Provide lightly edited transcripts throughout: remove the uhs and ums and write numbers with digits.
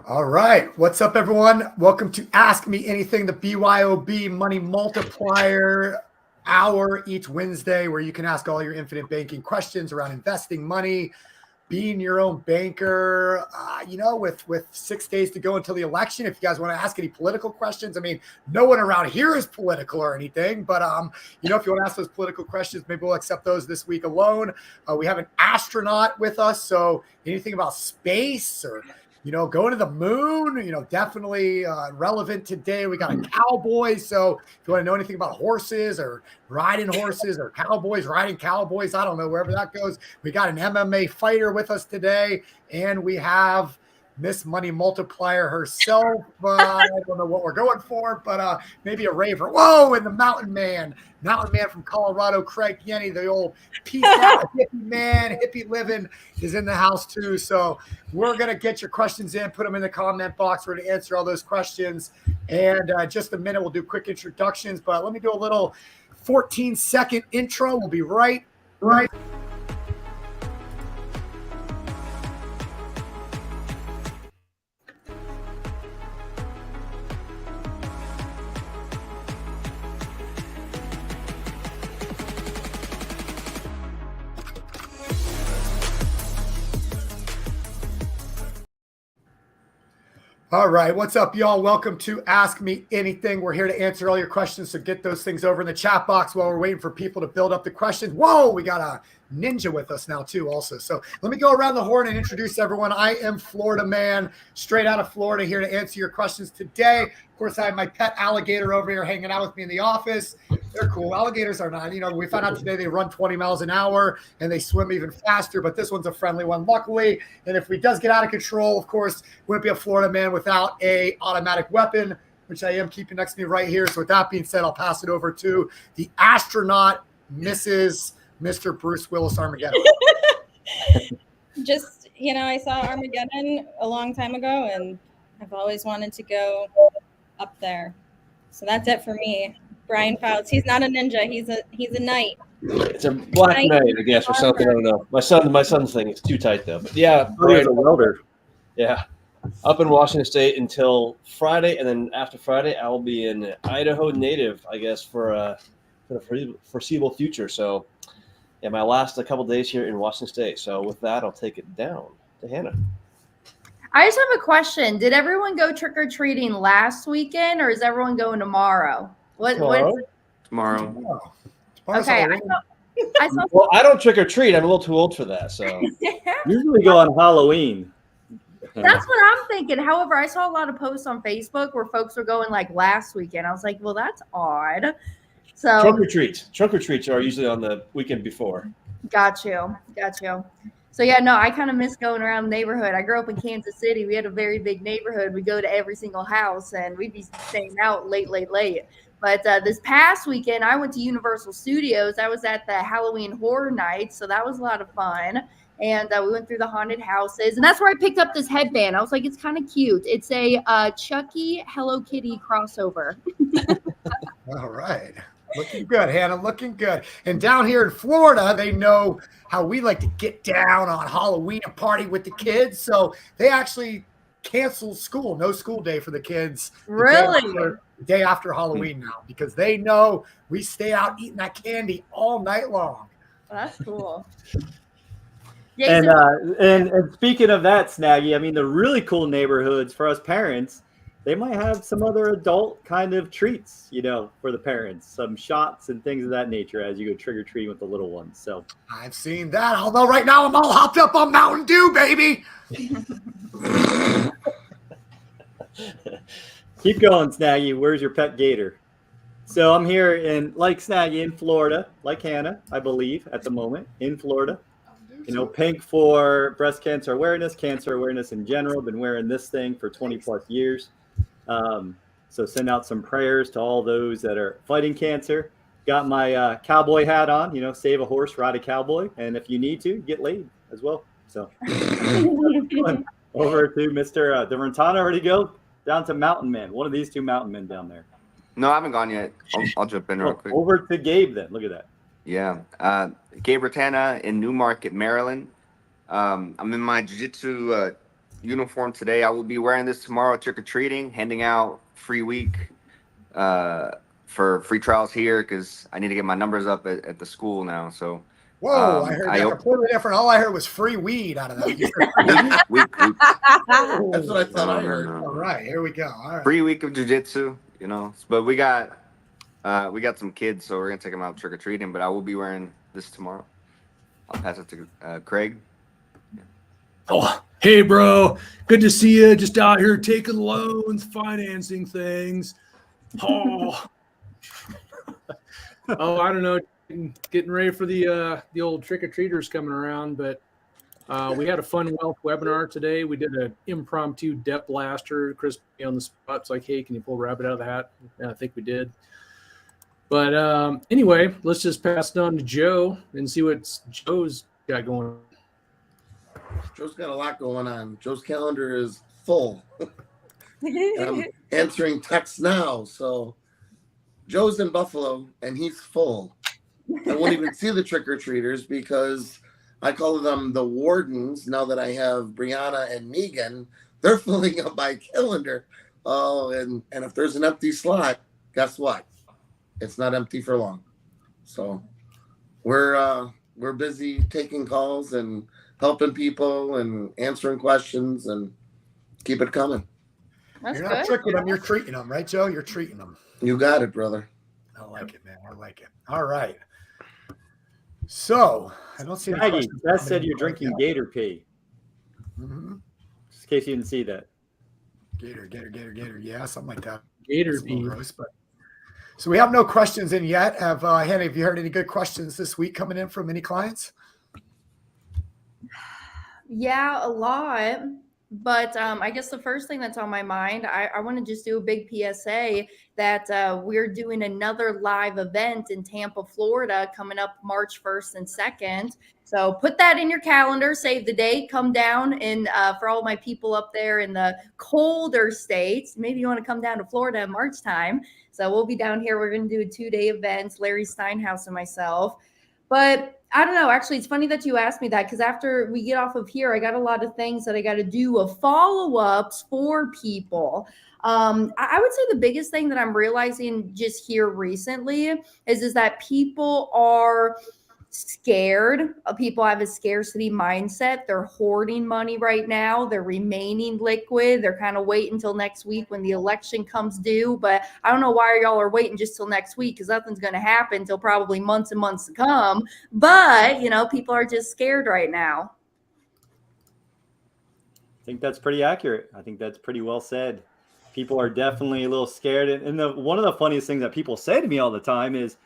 All right. What's up, everyone? Welcome to Ask Me Anything, the BYOB Money Multiplier hour each Wednesday, where you can ask all your infinite banking questions around investing, money, being your own banker. With 6 days to go until the election, if you guys want to ask any political questions, I mean, no one around here is political or anything, but if you want to ask those political questions, maybe we'll accept those this week alone. We have an astronaut with us, so anything about space or going to the moon, definitely relevant today. We got a cowboy. So if you want to know anything about horses or riding horses or cowboys riding cowboys, I don't know, wherever that goes. We got an MMA fighter with us today, and we have Miss Money Multiplier herself. I don't know what we're going for, but maybe a raver. Whoa, and the mountain man from Colorado, Craig Yenny, the old peace out hippie man, hippie living, is in the house too. So we're going to get your questions in, put them in the comment box. We're going to answer all those questions. And just a minute, we'll do quick introductions, but let me do a little 14-second intro. We'll be right. All right. What's up, y'all? Welcome to Ask Me Anything. We're here to answer all your questions, so get those things over in the chat box while we're waiting for people to build up the questions. Whoa, we got a ninja with us now too also. So let me go around the horn and introduce everyone. I am Florida man, straight out of Florida, here to answer your questions today. Of course, I have my pet alligator over here hanging out with me in the office. They're cool. Alligators are not. We found out today they run 20 miles an hour and they swim even faster, but this one's a friendly one, luckily. And if we does get out of control, of course, wouldn't be a Florida man without a automatic weapon, which I am keeping next to me right here. So with that being said, I'll pass it over to the astronaut, Mr. Bruce Willis Armageddon. Just, I saw Armageddon a long time ago, and I've always wanted to go up there. So that's it for me. Brian Fouts. He's not a ninja. He's a knight. It's a black knight, I guess, or something. I don't know. My son's thing is too tight though. But yeah, Brian's a welder. Yeah, up in Washington State until Friday, and then after Friday, I will be in Idaho native, I guess, for the foreseeable future. So, yeah, my last couple days here in Washington State. So with that, I'll take it down to Hannah. I just have a question. Did everyone go trick-or-treating last weekend, or is everyone going tomorrow? Tomorrow. Okay. I saw Well, I don't trick or treat. I'm a little too old for that. So Usually go on Halloween. that's what I'm thinking. However, I saw a lot of posts on Facebook where folks were going like last weekend. I was like, well, that's odd. So trunk or treats are usually on the weekend before. Got you. So yeah, no, I kind of miss going around the neighborhood. I grew up in Kansas City. We had a very big neighborhood. We go to every single house and we'd be staying out late. But this past weekend, I went to Universal Studios. I was at the Halloween Horror Nights, so that was a lot of fun. And we went through the haunted houses. And that's where I picked up this headband. I was like, it's kind of cute. It's a Chucky Hello Kitty crossover. All right. Looking good, Hannah. Looking good. And down here in Florida, they know how we like to get down on Halloween and party with the kids. So they actually canceled school. No school day for the kids. Really? The day after Halloween now, because they know we stay out eating that candy all night long. That's cool. And speaking of that, Snaggy, I mean, the really cool neighborhoods for us parents, they might have some other adult kind of treats, for the parents, some shots and things of that nature as you go trick-or-treating with the little ones. So I've seen that, although right now I'm all hopped up on Mountain Dew, baby. keep going, Snaggy. Where's your pet gator? So I'm here like Snaggy in Florida, like Hannah, I believe, at the moment in Florida. Pink for breast cancer awareness in general. Been wearing this thing for 20 plus years. So send out some prayers to all those that are fighting cancer. Got my cowboy hat on, save a horse, ride a cowboy. And if you need to, get laid as well. So over to Mr. DeVentana, already go down to Mountain Man. One of these two Mountain Men down there. No, I haven't gone yet. I'll jump in real quick. Over to Gabe then. Look at that. Yeah. Gabe Ratana in Newmarket, Maryland. I'm in my jiu-jitsu uniform today. I will be wearing this tomorrow trick or treating, handing out free week for free trials here because I need to get my numbers up at the school now. So Whoa, I heard that completely different. All I heard was free weed out of that. You said week. That's what I thought I heard. All right, here we go. All right. Free week of jiu-jitsu, you know. But we got some kids, so we're gonna take them out trick or treating. But I will be wearing this tomorrow. I'll pass it to Craig. Yeah. Oh, hey, bro. Good to see you. Just out here taking loans, financing things. Oh, I don't know. Getting ready for the old trick-or-treaters coming around, but we had a fun wealth webinar today. We did an impromptu depth blaster. Chris on the spot. It's like, hey, can you pull a rabbit out of the hat? And I think we did. But anyway, let's just pass it on to Joe and see what Joe's got going on. Joe's got a lot going on. Joe's calendar is full. I'm answering texts now. So Joe's in Buffalo and he's full. I won't even see the trick-or-treaters because I call them the wardens. Now that I have Brianna and Megan, they're filling up my calendar. Oh, and if there's an empty slot, guess what? It's not empty for long. So we're busy taking calls and helping people and answering questions and keep it coming. That's You're not good. tricking them, you're treating them, right, Joe? You're treating them. You got it, brother. I like it, man. I like it. All right. So I don't see any Maggie, questions Beth coming said in you're right drinking now. gator pee. Mhm. Just in case you didn't see that. Gator. Yeah, something like that. Gator It's a little pee. gross, but so we have no questions in yet. Hannah, have you heard any good questions this week coming in from any clients? Yeah, a lot. But I guess the first thing that's on my mind, I want to just do a big PSA that we're doing another live event in Tampa, Florida, coming up March 1st and 2nd. So put that in your calendar, save the date, come down. And for all my people up there in the colder states, maybe you want to come down to Florida in March time. So we'll be down here. We're going to do a 2-day event, Larry Steinhaus and myself. But I don't know. Actually, it's funny that you asked me that because after we get off of here, I got a lot of things that I got to do of follow-ups for people. I would say the biggest thing that I'm realizing just here recently is that people are scared. People have a scarcity mindset. They're hoarding money right now. They're remaining liquid. They're kind of waiting until next week when the election comes due. But I don't know why y'all are waiting just till next week because nothing's going to happen until probably months and months to come. But, you know, people are just scared right now. I think that's pretty accurate. I think that's pretty well said. People are definitely a little scared. And one of the funniest things that people say to me all the time is,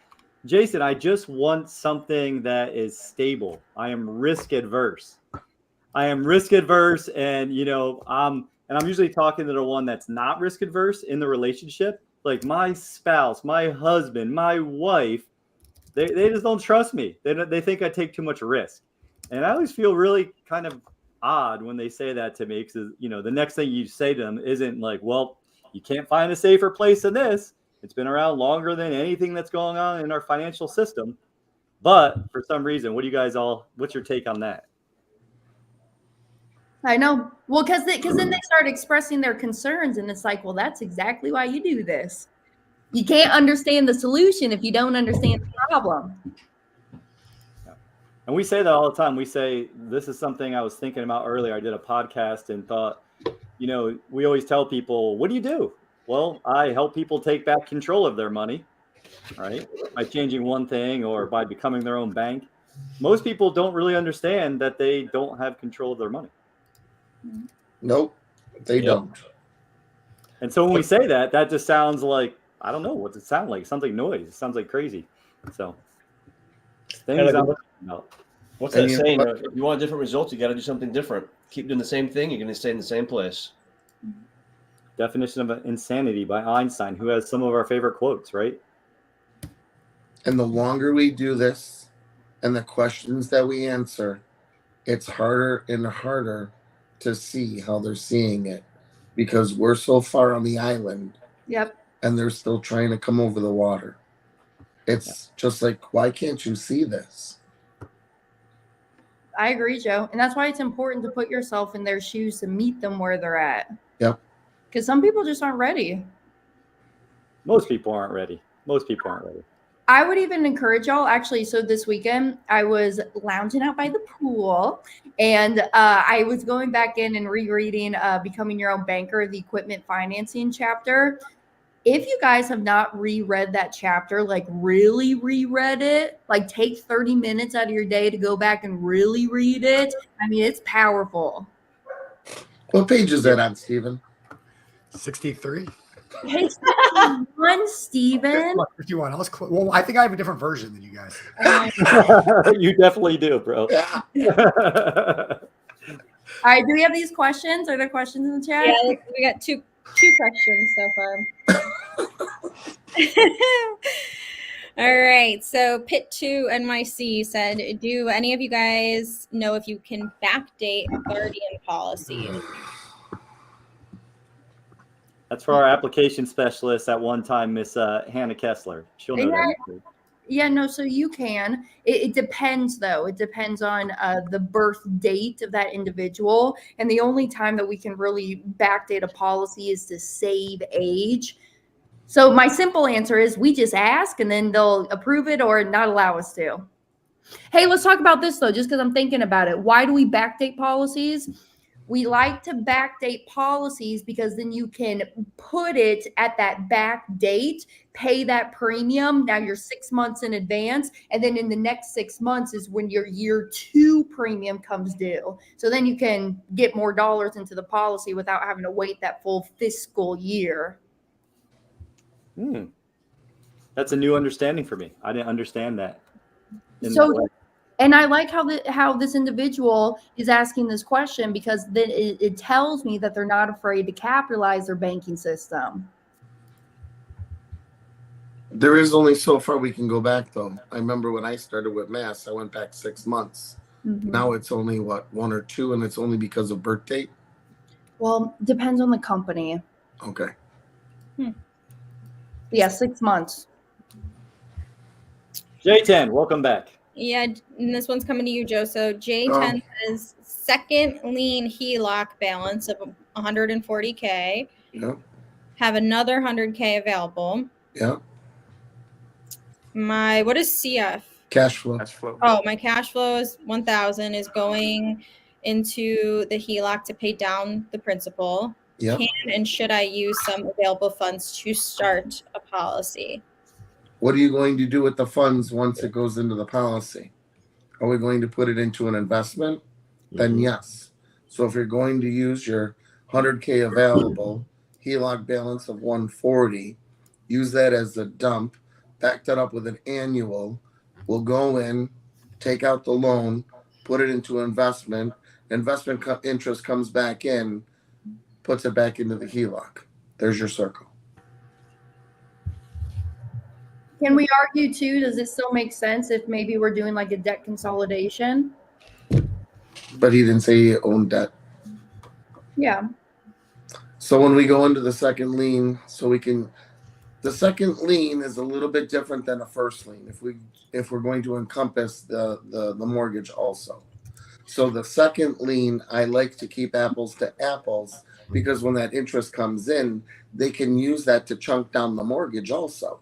Jason, I just want something that is stable. I am risk adverse. And, you know, I'm usually talking to the one that's not risk adverse in the relationship. Like my spouse, my husband, my wife, they just don't trust me. They think I take too much risk. And I always feel really kind of odd when they say that to me because, you know, the next thing you say to them isn't like, well, you can't find a safer place than this. It's been around longer than anything that's going on in our financial system. But for some reason, what's your take on that? I know. Well, because then they start expressing their concerns and it's like, well, that's exactly why you do this. You can't understand the solution if you don't understand the problem. And we say that all the time. We say, this is something I was thinking about earlier. I did a podcast and thought, you know, we always tell people, what do you do? Well, I help people take back control of their money, right? By changing one thing or by becoming their own bank. Most people don't really understand that they don't have control of their money. Nope, they don't. And so when we say that, that just sounds like, I don't know, what's it sound like? Something noise. It sounds like crazy. So things I'm looking about. What's that saying? If you want different results, you got to do something different. Keep doing the same thing, you're going to stay in the same place. Definition of insanity by Einstein, who has some of our favorite quotes, right? And the longer we do this and the questions that we answer, it's harder and harder to see how they're seeing it because we're so far on the island. Yep. And they're still trying to come over the water. It's just like, why can't you see this? I agree, Joe. And that's why it's important to put yourself in their shoes to meet them where they're at. Yep. Because some people just aren't ready. Most people aren't ready. Most people aren't ready. I would even encourage y'all, actually. So this weekend, I was lounging out by the pool, and I was going back in and rereading Becoming Your Own Banker, the equipment financing chapter. If you guys have not reread that chapter, like really reread it, like take 30 minutes out of your day to go back and really read it. I mean, it's powerful. What page is that on, Stephen? 63. Page 51, Steven. 51. I was close. Well, I think I have a different version than you guys. You definitely do, bro. Yeah. All right, do we have these questions? Are there questions in the chat? Yeah, we got two questions so far. All right. So Pit 2 NYC said, do any of you guys know if you can backdate guardian policy? That's for our application specialist at one time, Miss Hannah Kessler. She'll know that. Yeah, no, so you can. It depends, though. It depends on the birth date of that individual. And the only time that we can really backdate a policy is to save age. So my simple answer is we just ask and then they'll approve it or not allow us to. Hey, let's talk about this, though, just because I'm thinking about it. Why do we backdate policies? We like to backdate policies because then you can put it at that back date, pay that premium. Now you're 6 months in advance. And then in the next 6 months is when your year 2 premium comes due. So then you can get more dollars into the policy without having to wait that full fiscal year. That's a new understanding for me. I didn't understand that. And I like how this individual is asking this question because then it tells me that they're not afraid to capitalize their banking system. There is only so far we can go back, though. I remember when I started with Mass, I went back 6 months. Mm-hmm. Now it's only, 1 or 2, and it's only because of birth date? Well, depends on the company. Okay. Yeah, 6 months. J10, welcome back. Yeah, and this one's coming to you, Joe. So J10 says second lien HELOC balance of 140K. Yep. Have another 100K available. Yep. What is CF? Cash flow. Oh, my cash flow is 1,000 is going into the HELOC to pay down the principal. Yep. Can and should I use some available funds to start a policy? What are you going to do with the funds once it goes into the policy? Are we going to put it into an investment? Then yes. So if you're going to use your 100K available, HELOC balance of 140, use that as a dump, back that up with an annual. We'll go in, take out the loan, put it into investment. Investment interest comes back in, puts it back into the HELOC. There's your circle. Can we argue too, does this still make sense if maybe we're doing like a debt consolidation? But he didn't say he owned debt. Yeah. So when we go into the second lien, the second lien is a little bit different than a first lien if we're going to encompass the mortgage also. So the second lien, I like to keep apples to apples because when that interest comes in, they can use that to chunk down the mortgage also.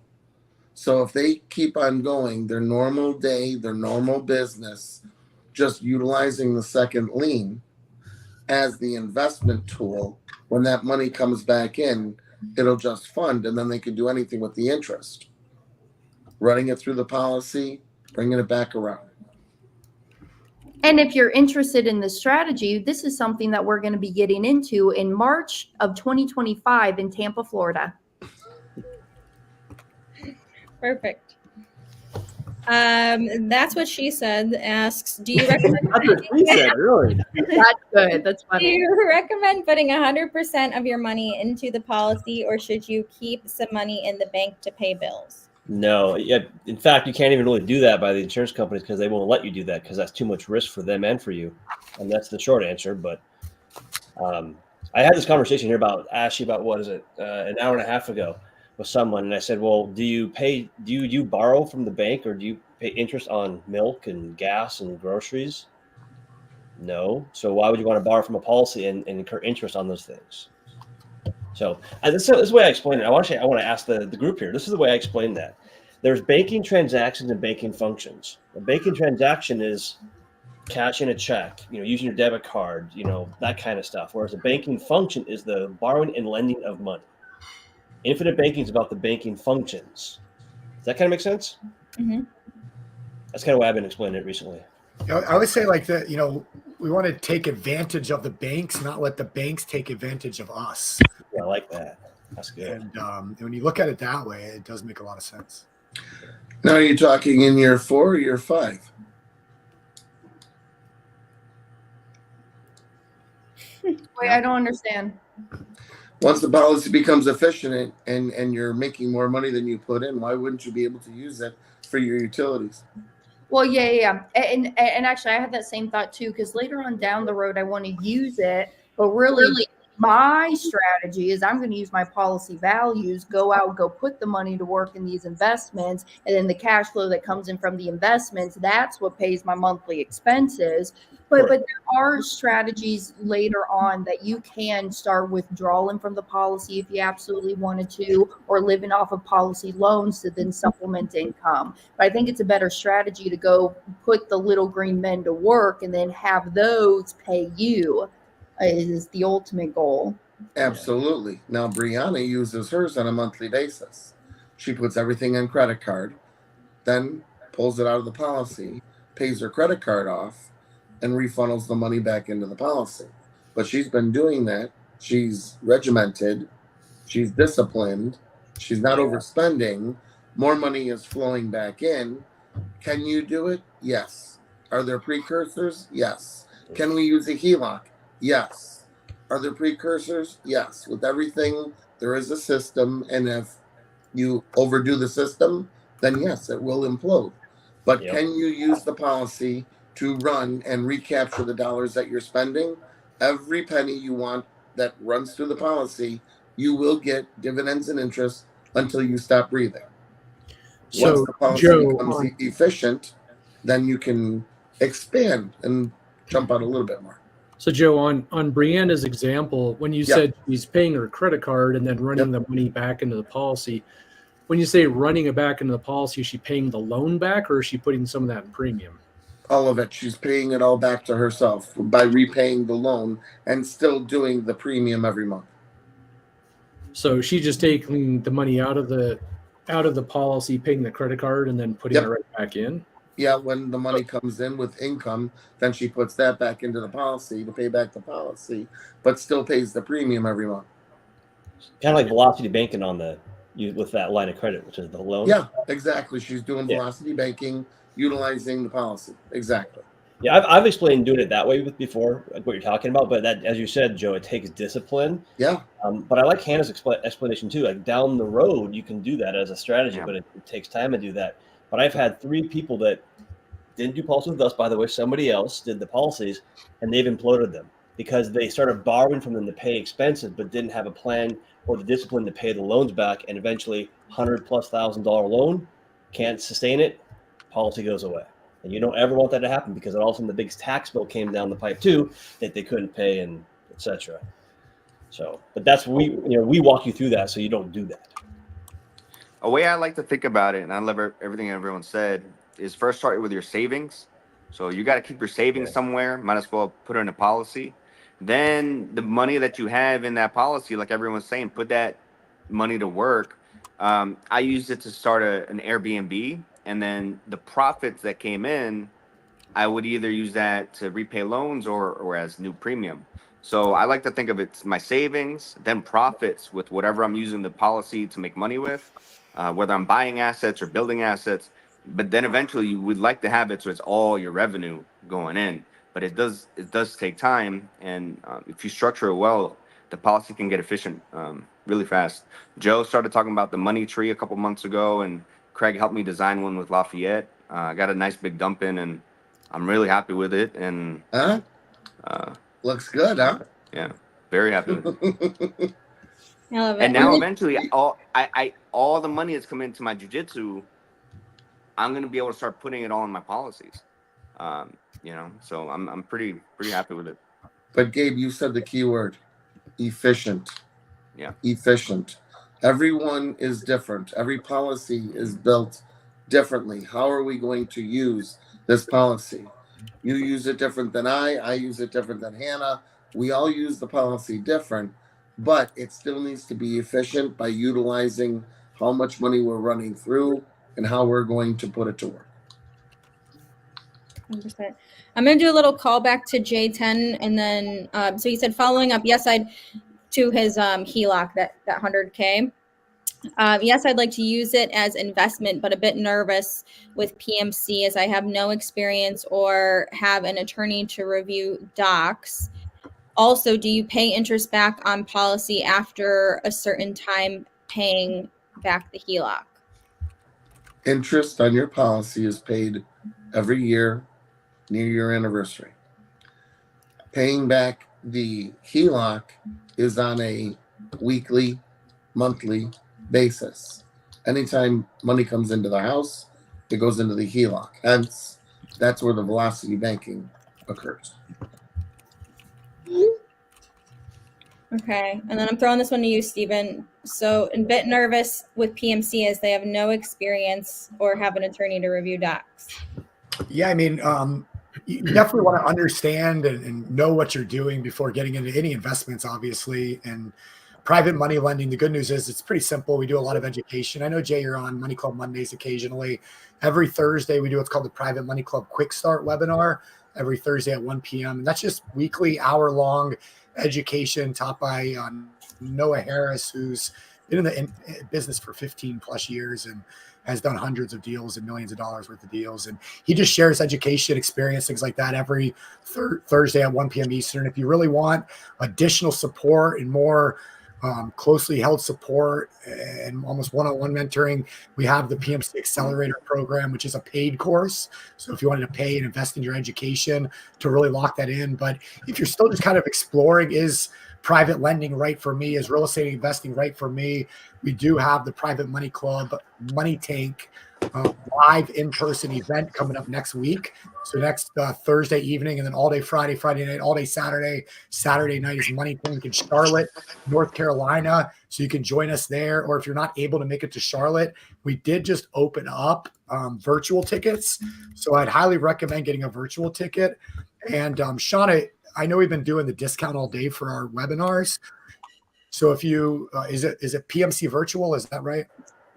So if they keep on going their normal day, their normal business, just utilizing the second lien as the investment tool, when that money comes back in, it'll just fund, and then they can do anything with the interest. Running it through the policy, bringing it back around. And if you're interested in this strategy, this is something that we're going to be getting into in March of 2025 in Tampa, Florida. Perfect. That's what she said. Asks, do you recommend? That's what she said, really. That's good. That's Do funny. you recommend putting 100% of your money into the policy, or should you keep some money in the bank to pay bills? No, yeah. In fact, you can't even really do that by the insurance companies because they won't let you do that because that's too much risk for them and for you. And that's the short answer. But I had this conversation here about what is it, an hour and a half ago with someone, and I said, well, do you borrow from the bank or do you pay interest on milk and gas and groceries? No. So why would you want to borrow from a policy and incur interest on those things? So this is the way I explain it. I want to ask the group here. This is the way I explain that. There's banking transactions and banking functions. A banking transaction is cashing a check, using your debit card, that kind of stuff. Whereas a banking function is the borrowing and lending of money. Infinite banking is about the banking functions. Does that kind of make sense? Mm-hmm. That's kind of why I've been explaining it recently. I always say like that, we want to take advantage of the banks, not let the banks take advantage of us. Yeah, I like that. That's good. And when you look at it that way, it does make a lot of sense. Now, are you talking in year 4 or year 5? Wait, I don't understand. Once the policy becomes efficient and you're making more money than you put in, why wouldn't you be able to use it for your utilities? Well, yeah. And actually, I had that same thought too, because later on down the road, I want to use it. But really, my strategy is I'm going to use my policy values, go put the money to work in these investments. And then the cash flow that comes in from the investments, that's what pays my monthly expenses. But there are strategies later on that you can start withdrawing from the policy if you absolutely wanted to, or living off of policy loans to then supplement income. But I think it's a better strategy to go put the little green men to work and then have those pay you is the ultimate goal. Absolutely. Now, Brianna uses hers on a monthly basis. She puts everything on credit card, then pulls it out of the policy, pays her credit card off, and refunnels the money back into the policy. But she's been doing that. She's regimented. She's disciplined. She's not overspending. More money is flowing back in. Can you do it? Yes. Are there precursors? Yes. Can we use a HELOC? Yes. Are there precursors? Yes. With everything, there is a system. And if you overdo the system, then yes, it will implode. But can you use the policy to run and recapture the dollars that you're spending? Every penny you want that runs through the policy, you will get dividends and interest until you stop breathing. So, once the policy Joe, becomes efficient, then you can expand and jump out a little bit more. So, Joe, on Brianna's example, when you said she's paying her credit card and then running the money back into the policy, when you say running it back into the policy, is she paying the loan back or is she putting some of that in premium? All of it. She's paying it all back to herself by repaying the loan and still doing the premium every month. So she's just taking the money out of the policy, paying the credit card, and then putting it right back in? Yeah, when the money comes in with income, then she puts that back into the policy to pay back the policy, but still pays the premium every month. Kind of like velocity banking with that line of credit, which is the loan. Yeah, exactly. She's doing velocity banking, utilizing the policy. Exactly. Yeah, I've explained doing it that way before, like what you're talking about. But that, as you said, Joe, it takes discipline. Yeah. But I like Hannah's explanation too. Like down the road, you can do that as a strategy, but it takes time to do that. But I've had 3 people that didn't do policies with us, by the way. Somebody else did the policies, and they've imploded them because they started borrowing from them to pay expenses, but didn't have a plan or the discipline to pay the loans back. And eventually, $100,000+ loan can't sustain it. Policy goes away. And you don't ever want that to happen because all of a sudden the big tax bill came down the pipe too that they couldn't pay, and etc. So, but that's we walk you through that so you don't do that. A way I like to think about it, and I love everything everyone said, is first start with your savings. So you got to keep your savings somewhere. Might as well put it in a policy. Then the money that you have in that policy, like everyone's saying, put that money to work. I used it to start an Airbnb, and then the profits that came in, I would either use that to repay loans or as new premium. So I like to think of it my savings, then profits with whatever I'm using the policy to make money with, whether I'm buying assets or building assets. But then eventually you would like to have it so it's all your revenue going in. But it does take time, and if you structure it well, the policy can get efficient really fast. Joe started talking about the money tree a couple months ago, and Craig helped me design one with Lafayette. I got a nice big dump in, and I'm really happy with it. And looks good, huh? Yeah, very happy with it. I love it. And now eventually, all the money that's coming into my jiu-jitsu, I'm going to be able to start putting it all in my policies. So I'm pretty happy with it. But Gabe, you said the key word, efficient. Yeah. Efficient. Everyone is different. Every policy is built differently. How are we going to use this policy? You use it different than I use it different than Hannah. We all use the policy different, but it still needs to be efficient by utilizing how much money we're running through and how we're going to put it to work. 100%. I'm going to do a little callback to J10, and then so he said following up. Yes, I'd to his HELOC that 100K. Yes, I'd like to use it as investment, but a bit nervous with PMC as I have no experience or have an attorney to review docs. Also, do you pay interest back on policy after a certain time paying back the HELOC? Interest on your policy is paid every year near your anniversary. Paying back the HELOC is on a weekly, monthly basis. Anytime money comes into the house, it goes into the HELOC. Hence, that's where the velocity banking occurs. Okay, and then I'm throwing this one to you, Stephen. So, a bit nervous with PMC as they have no experience or have an attorney to review docs. Yeah, I mean, you definitely want to understand and know what you're doing before getting into any investments, obviously. And private money lending, the good news is it's pretty simple. We do a lot of education. I know, Jay, you're on Money Club Mondays occasionally. Every Thursday, we do what's called the Private Money Club Quick Start webinar every Thursday at 1 p.m. And that's just weekly, hour-long education taught by Noah Harris, who's been in the business for 15 plus years and has done hundreds of deals and millions of dollars worth of deals. And he just shares education, experience, things like that every Thursday at 1 p.m. Eastern. If you really want additional support and more closely held support and almost one-on-one mentoring, we have the PMC Accelerator program, which is a paid course. So if you wanted to pay and invest in your education to really lock that in, but if you're still just kind of exploring, is private lending right for me? Is real estate investing right for me? We do have the Private Money Club Money Tank live in-person event coming up next week. So next Thursday evening, and then all day Friday, Friday night, all day Saturday. Saturday night is Money Tank in Charlotte, North Carolina. So you can join us there. Or if you're not able to make it to Charlotte, we did just open up virtual tickets. So I'd highly recommend getting a virtual ticket. And Shauna, I know we've been doing the discount all day for our webinars. So if you, is it PMC virtual? Is that right?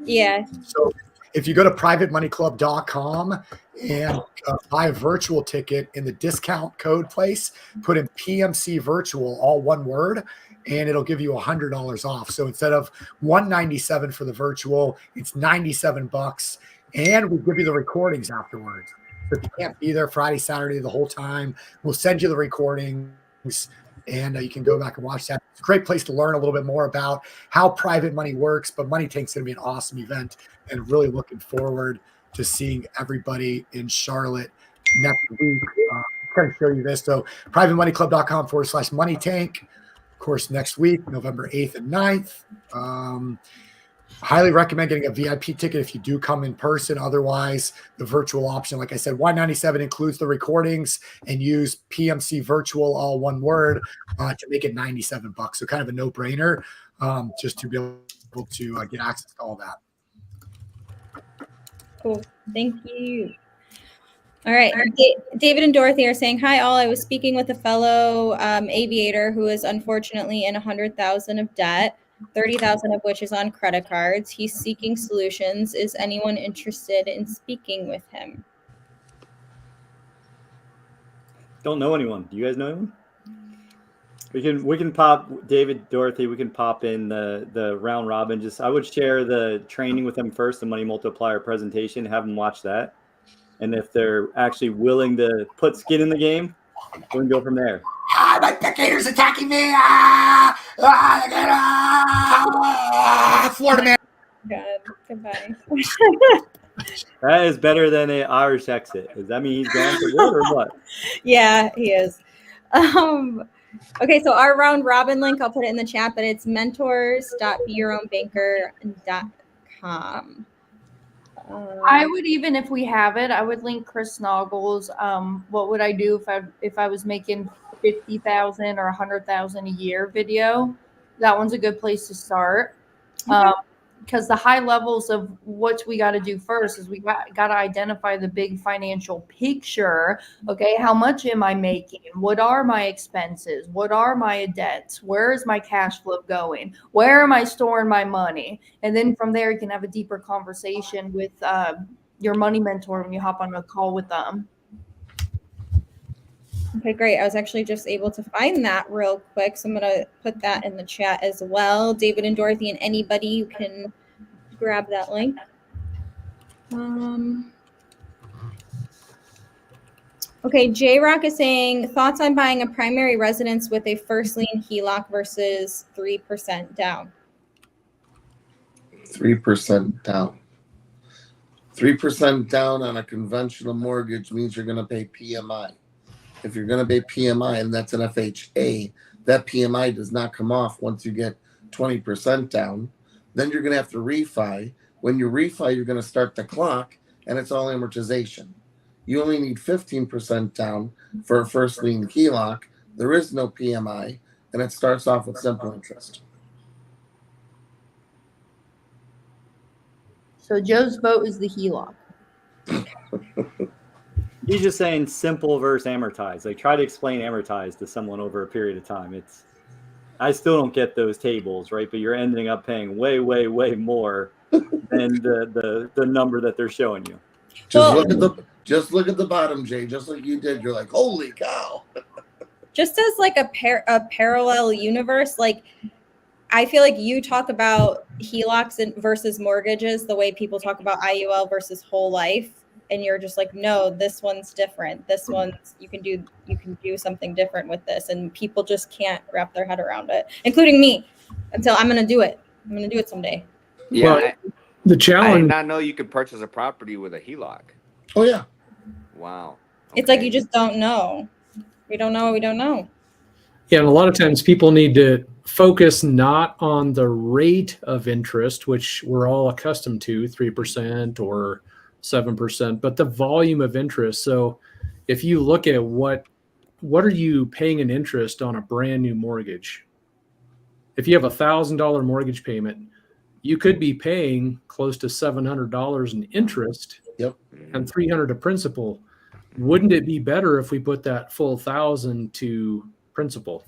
Yeah. So if you go to privatemoneyclub.com and buy a virtual ticket in the discount code place, put in PMC virtual, all one word, and it'll give you $100 off. So instead of $197 for the virtual, it's $97, and we give you the recordings afterwards. So if you can't be there Friday, Saturday, the whole time, we'll send you the recordings, and you can go back and watch that. It's a great place to learn a little bit more about how private money works, but Money Tank's going to be an awesome event, and really looking forward to seeing everybody in Charlotte next week. I'm going to show you this. So privatemoneyclub.com/Money Tank. Of course, next week, November 8th and 9th. Highly recommend getting a VIP ticket if you do come in person. Otherwise, the virtual option, like I said, $197 includes the recordings, and use PMC virtual, all one word, to make it $97. So kind of a no-brainer, just to be able to get access to all that. Cool. Thank you. All right. David and Dorothy are saying, hi, all. I was speaking with a fellow aviator who is unfortunately in $100,000 of debt, $30,000 of which is on credit cards. He's seeking solutions. Is anyone interested in speaking with him? Don't know anyone. Do you guys know anyone? We can pop David, Dorothy. We can pop in the round robin. Just I would share the training with them first, the Money Multiplier presentation. Have them watch that, and if they're actually willing to put skin in the game, we can go from there. My picketers attacking me! Florida man. God, goodbye. That is better than an Irish exit. Does that mean he's gone for good or what? Yeah, he is. Okay, so our round robin link, I'll put it in the chat, but it's mentors.beyourownbanker.com. I would, even if we have it, I would link Chris Noggles. What would I do if I was making 50,000 or 100,000 a year video? That one's a good place to start. Because the high levels of what we got to do first is we got to identify the big financial picture. Okay, how much am I making? What are my expenses? What are my debts? Where is my cash flow going? Where am I storing my money? And then from there, you can have a deeper conversation with your money mentor when you hop on a call with them. Okay, great. I was actually just able to find that real quick, so I'm going to put that in the chat as well. David and Dorothy and anybody who can grab that link. Okay, J-Rock is saying, thoughts on buying a primary residence with a first lien HELOC versus 3% down? 3% down. 3% down on a conventional mortgage means you're going to pay PMI. If you're going to pay PMI, and that's an FHA, that PMI does not come off once you get 20% down. Then you're going to have to refi. When you refi, you're going to start the clock, and it's all amortization. You only need 15% down for a first lien HELOC. There is no PMI, and it starts off with simple interest. So Joe's vote is the HELOC. He's just saying simple versus amortized. Like, try to explain amortized to someone over a period of time. I still don't get those tables, right? But you're ending up paying way, way, way more than the number that they're showing you. Just look at the bottom, Jay. Just like you did. You're like, holy cow. Just as like a parallel universe, like I feel like you talk about HELOCs versus mortgages the way people talk about IUL versus whole life. And you're just like, no, this one's different. This one's you can do something different with this, and people just can't wrap their head around it, including me. Until I'm gonna do it. I'm gonna do it someday. Yeah, Well, the I challenge. did not know you could purchase a property with a HELOC. Oh, yeah. Wow. It's like you just don't know. We don't know. We don't know. Yeah, and a lot of times people need to focus not on the rate of interest, which we're all accustomed to, 3% or 7%, but the volume of interest. So if you look at what are you paying in interest on a brand new mortgage? If you have $1,000 mortgage payment, you could be paying close to $700 in interest. Yep. And $300 of principal. Wouldn't it be better if we put that full $1,000 to principal?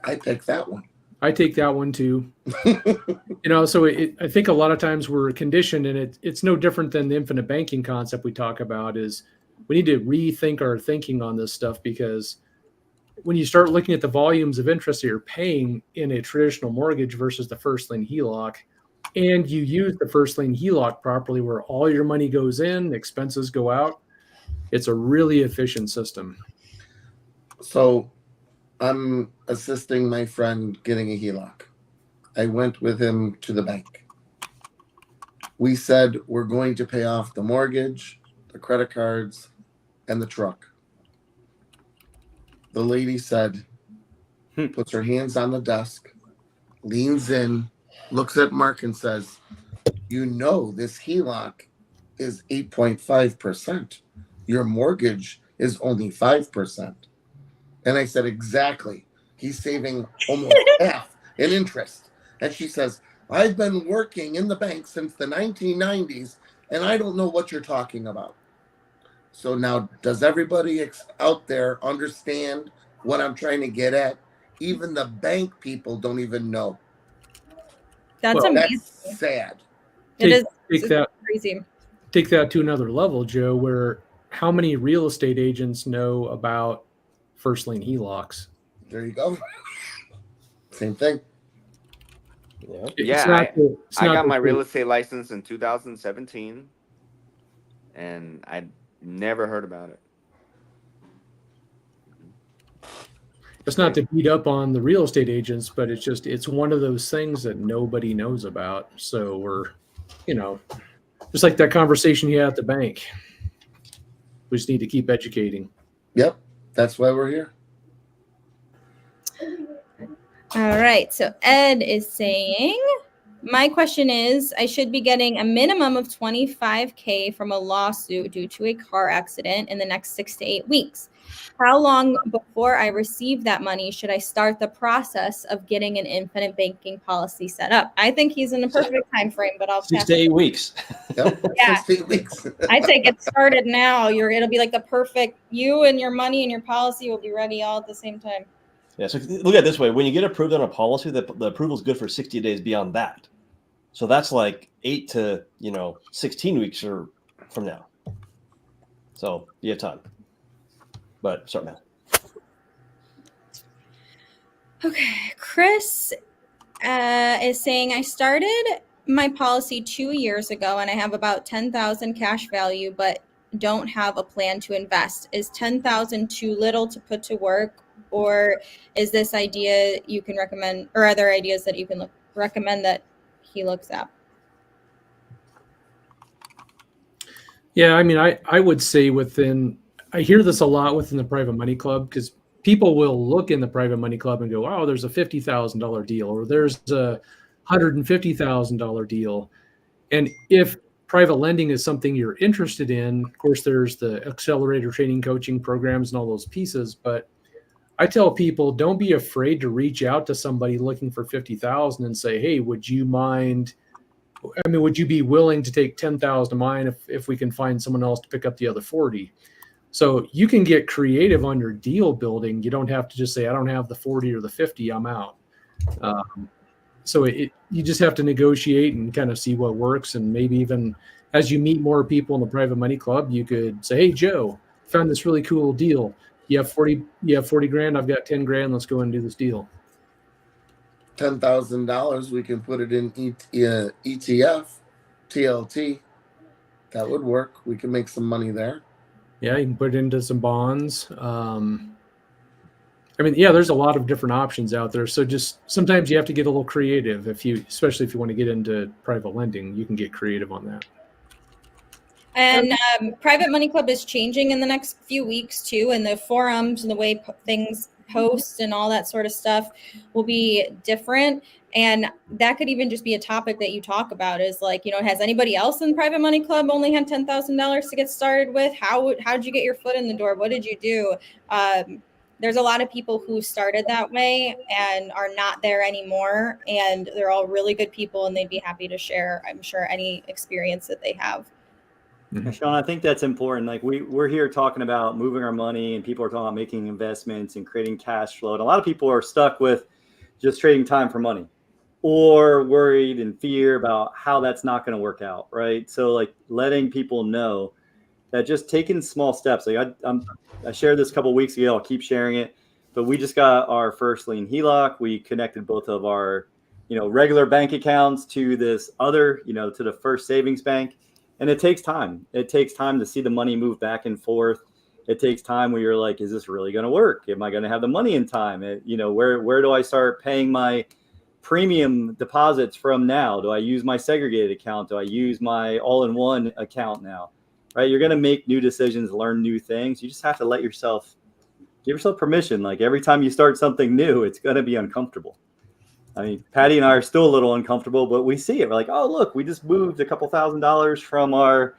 I pick that one. I take that one too. So I think a lot of times we're conditioned, and it's no different than the infinite banking concept we talk about. Is we need to rethink our thinking on this stuff, because when you start looking at the volumes of interest that you're paying in a traditional mortgage versus the first lien HELOC, and you use the first lien HELOC properly, where all your money goes in, expenses go out, it's a really efficient system. So I'm assisting my friend getting a HELOC. I went with him to the bank. We said we're going to pay off the mortgage, the credit cards, and the truck. The lady said, puts her hands on the desk, leans in, looks at Mark and says, this HELOC is 8.5%. Your mortgage is only 5%. And I said, exactly. He's saving almost half in interest. And she says, I've been working in the bank since the 1990s, and I don't know what you're talking about. So now, does everybody out there understand what I'm trying to get at? Even the bank people don't even know. That's amazing. That's sad. It's crazy. Take that to another level, Joe, where how many real estate agents know about first lien HELOCs? There you go. Same thing. Yeah, I got my real estate license in 2017, and I never heard about it. It's not to beat up on the real estate agents, but it's one of those things that nobody knows about. So we're, just like that conversation you had at the bank. We just need to keep educating. Yep. That's why we're here. All right. So Ed is saying, My question is, I should be getting a minimum of $25K from a lawsuit due to a car accident in the next 6 to 8 weeks. How long before I receive that money should I start the process of getting an infinite banking policy set up? I think he's in the perfect time frame, but I'll 6 to 8 weeks. Yep. Yeah. 6 to 8 weeks. I say get started now. It'll be like the perfect, you and your money and your policy will be ready all at the same time. Yeah. So look at it this way: when you get approved on a policy, the approval is good for 60 days beyond that. So that's like 8 to 16 weeks or from now. So you have time. But start now. Okay, Chris is saying I started my policy 2 years ago and I have about 10,000 cash value, but don't have a plan to invest. Is 10,000 too little to put to work, or is this idea you can recommend, or other ideas that you can recommend that he looks at? Yeah, I mean, I would say I hear this a lot within the private money club, because people will look in the private money club and go, oh, there's a $50,000 deal, or there's a $150,000 deal. And if private lending is something you're interested in, of course, there's the accelerator training coaching programs and all those pieces. But I tell people, don't be afraid to reach out to somebody looking for 50,000 and say, hey, would you be willing to take 10,000 of mine if we can find someone else to pick up the other 40? So you can get creative on your deal building. You don't have to just say, I don't have the 40 or the 50, I'm out. So you just have to negotiate and kind of see what works. And maybe even as you meet more people in the private money club, you could say, hey, Joe, found this really cool deal. You have 40 grand. I've got 10 grand. Let's go and do this deal. $10,000, we can put it in ETF, TLT. That would work. We can make some money there. Yeah, you can put it into some bonds. There's a lot of different options out there. So just sometimes you have to get a little creative. Especially if you want to get into private lending, you can get creative on that. And Private Money Club is changing in the next few weeks too, and the forums and the way things post and all that sort of stuff will be different. And that could even just be a topic that you talk about is like, has anybody else in Private Money Club only had $10,000 to get started with? How'd you get your foot in the door? What did you do? There's a lot of people who started that way and are not there anymore. And they're all really good people and they'd be happy to share, I'm sure, any experience that they have. Mm-hmm. Sean, I think that's important. Like we're here talking about moving our money, and people are talking about making investments and creating cash flow. And a lot of people are stuck with just trading time for money, or worried and fear about how that's not going to work out, right? So like letting people know that just taking small steps. Like I shared this a couple of weeks ago. I'll keep sharing it. But we just got our first lien HELOC. We connected both of our, regular bank accounts to this other, to the First Savings Bank. And it takes time. It takes time to see the money move back and forth. It takes time where you're like, is this really going to work? Am I going to have the money in time? Where do I start paying my premium deposits from now? Do I use my segregated account? Do I use my all-in-one account now? Right? You're going to make new decisions, learn new things. You just have to give yourself permission. Like every time you start something new, it's going to be uncomfortable. I mean, Patty and I are still a little uncomfortable, but we see it. We're like, oh, look, we just moved a couple $1,000s from our,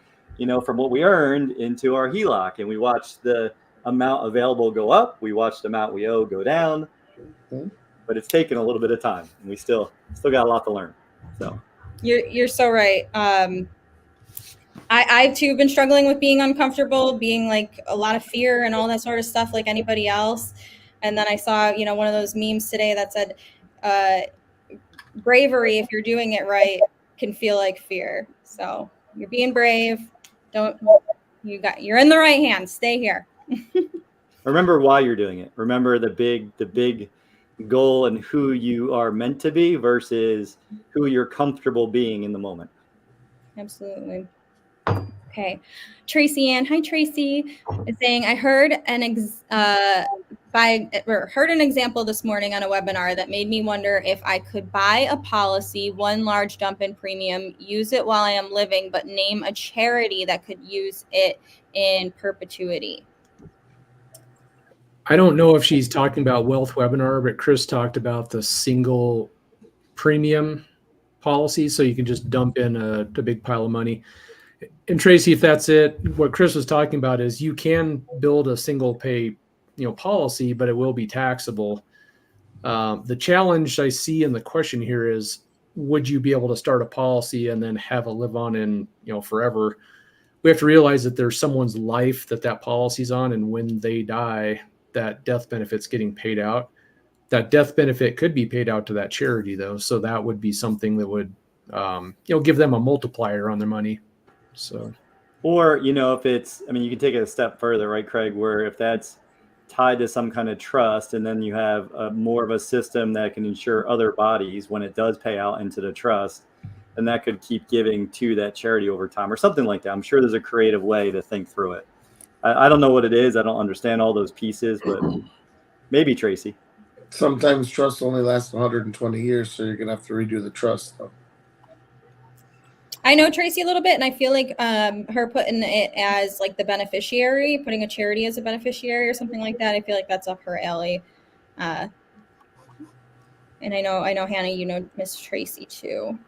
from what we earned into our HELOC. And we watched the amount available go up. We watched the amount we owe go down. But it's taken a little bit of time. And we still got a lot to learn. So you're so right. I too been struggling with being uncomfortable, being like a lot of fear and all that sort of stuff like anybody else. And then I saw, one of those memes today that said, bravery, if you're doing it right, can feel like fear. So you're being brave. You're in the right hands. Stay here. Remember why you're doing it. Remember the big goal and who you are meant to be versus who you're comfortable being in the moment. Absolutely. Okay. Tracy Ann. Hi, Tracy. Is saying, I heard an example this morning on a webinar that made me wonder if I could buy a policy, one large dump in premium, use it while I am living, but name a charity that could use it in perpetuity. I don't know if she's talking about Wealth Webinar, but Chris talked about the single premium policies, so you can just dump in a big pile of money. And Tracy, if that's it, what Chris was talking about is you can build a single pay, policy, but it will be taxable. The challenge I see in the question here is, would you be able to start a policy and then have it live on in, forever? We have to realize that there's someone's life that policy's on, and when they die, that death benefit's getting paid out. That death benefit could be paid out to that charity, though, so that would be something that would, give them a multiplier on their money. So, or if it's, you can take it a step further, right, Craig? Where if that's tied to some kind of trust, and then you have more of a system that can ensure other bodies when it does pay out into the trust, then that could keep giving to that charity over time or something like that. I'm sure there's a creative way to think through it. I don't know what it is. I don't understand all those pieces, but maybe Tracy. Sometimes trusts only last 120 years, so you're going to have to redo the trust, though. I know Tracy a little bit, and I feel like her putting it as like the beneficiary, putting a charity as a beneficiary or something like that. I feel like that's up her alley. And I know, Hannah, Miss Tracy too.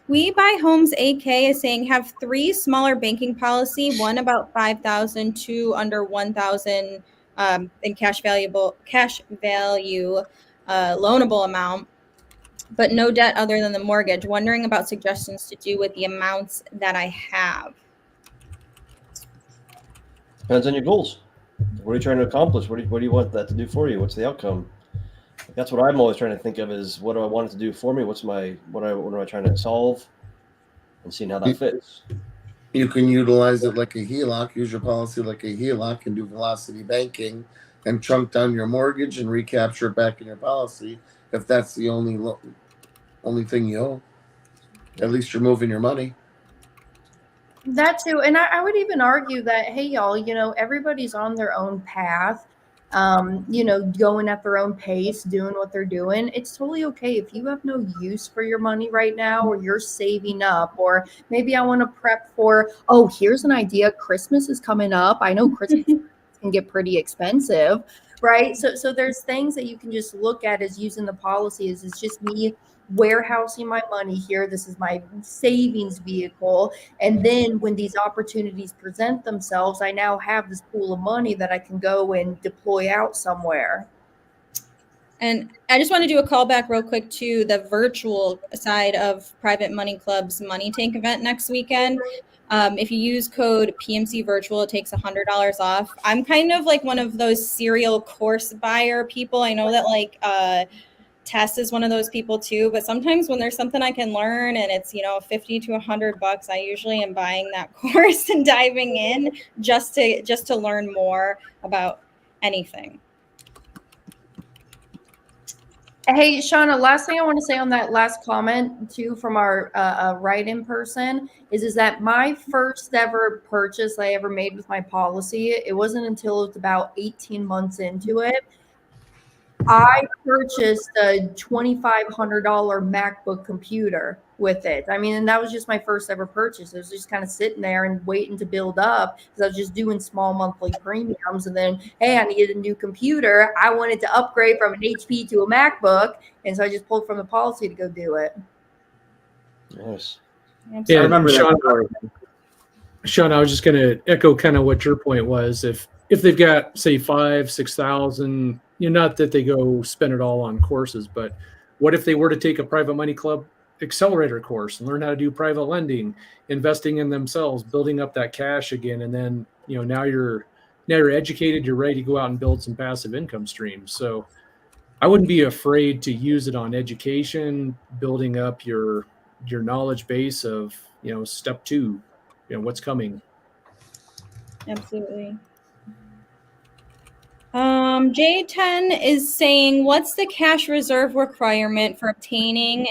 We Buy Homes AK is saying have 3 smaller banking policy, one about 5,000, 2 under 1,000 in cash value, loanable amount, but no debt other than the mortgage. Wondering about suggestions to do with the amounts that I have. Depends on your goals. What are you trying to accomplish? What do you want that to do for you? What's the outcome? That's what I'm always trying to think of is, what do I want it to do for me? What am I trying to solve? And seeing how that fits. You can utilize it like a HELOC, use your policy like a HELOC, and do velocity banking and chunk down your mortgage and recapture it back in your policy if that's the only thing you owe. At least you're moving your money. That too. And I would even argue that, hey, y'all, everybody's on their own path, going at their own pace, doing what they're doing. It's totally okay if you have no use for your money right now, or you're saving up, or maybe I want to prep for, here's an idea. Christmas is coming up. I know Christmas can get pretty expensive, right? So there's things that you can just look at as using the policy as it's just me warehousing my money here. This is my savings vehicle. And then when these opportunities present themselves, I now have this pool of money that I can go and deploy out somewhere. And I just want to do a callback real quick to the virtual side of Private Money Club's Money Tank event next weekend. If you use code PMC Virtual, it takes $100 off. I'm kind of like one of those serial course buyer people. I know that Tess is one of those people too, but sometimes when there's something I can learn and it's, $50 to $100, I usually am buying that course and diving in just to learn more about anything. Hey, Shauna, last thing I want to say on that last comment too from our write-in person is that my first ever purchase I ever made with my policy, it wasn't until it was about 18 months into it, I purchased a $2,500 MacBook computer with it. And that was just my first ever purchase. It was just kind of sitting there and waiting to build up because I was just doing small monthly premiums. And then, hey, I needed a new computer. I wanted to upgrade from an HP to a MacBook. And so I just pulled from the policy to go do it. Yes. Yeah, I remember that. Sean, I was just going to echo kind of what your point was. If they've got, say, 5,000, 6,000, not that they go spend it all on courses, but what if they were to take a Private Money Club accelerator course and learn how to do private lending, investing in themselves, building up that cash again, and then now you're educated, you're ready to go out and build some passive income streams. So I wouldn't be afraid to use it on education, building up your knowledge base of step 2, what's coming. Absolutely. J10 is saying, what's the cash reserve requirement for obtaining